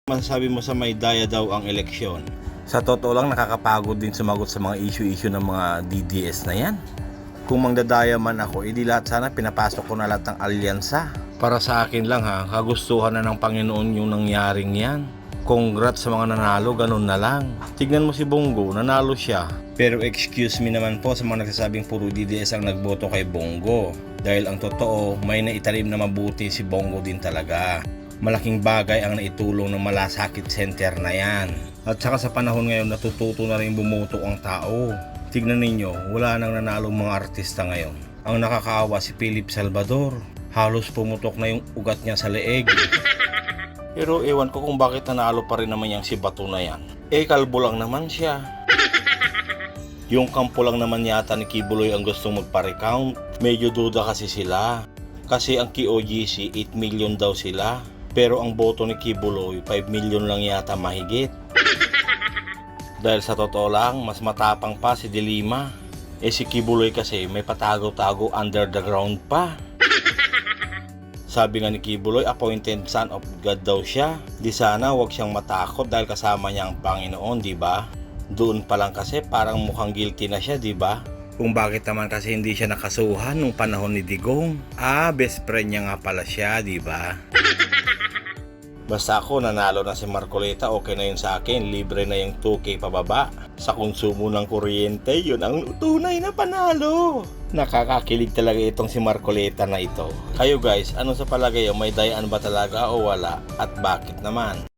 Masasabi mo sa may daya daw ang eleksyon? Sa totoo lang, nakakapagod din sumagot sa mga issue ng mga DDS na yan. Kung mangdadaya man ako, edi lahat sana pinapasok ko na lahat ng alyansa. Para sa akin lang ha, kagustuhan na ng Panginoon yung nangyaring yan. Congrats sa mga nanalo, ganun na lang. Tignan mo si Bongo, nanalo siya. Pero excuse me naman po sa mga nagsasabing puro DDS ang nagboto kay Bongo. Dahil ang totoo, may naitalim na mabuti si Bongo din talaga. Malaking bagay ang naitulong ng Malasakit Center na yan. At saka sa panahon ngayon, natututo na rin bumuto ang tao. Tignan ninyo, wala nang nanalong mga artista ngayon. Ang nakakaawa si Philip Salvador. Halos pumutok na yung ugat niya sa leeg. Pero ewan ko kung bakit nanalo pa rin naman yung si Bato na yan. Kalbo lang naman siya. Yung kampo lang naman yata ni Kibuloy ang gustong magpa-recount. Medyo duda kasi sila. Kasi ang KOGC 8 million daw sila. Pero ang boto ni Kibuloy 5 million lang yata mahigit. Dahil sa totoo lang, mas matapang pa si Dilima. Si Kibuloy kasi may patago-tago under the ground pa. Sabi nga ni Kibuloy, appointed son of God daw siya. Di sana wag siyang matakot dahil kasama niya ang Panginoon, di ba? Doon pa lang kasi parang mukhang guilty na siya, di ba? Kung bakit naman kasi hindi siya nakasuhan nung panahon ni Digong. Best friend niya nga pala siya, di ba? Basta ako nanalo na si Marcoleta, okay na yun sa akin. Libre na yung 2K pababa. Sa konsumo ng kuryente, yun ang tunay na panalo. Nakakakilig talaga itong si Marcoleta na ito. Kayo guys, ano sa palagay, may dayaan ba talaga o wala? At bakit naman?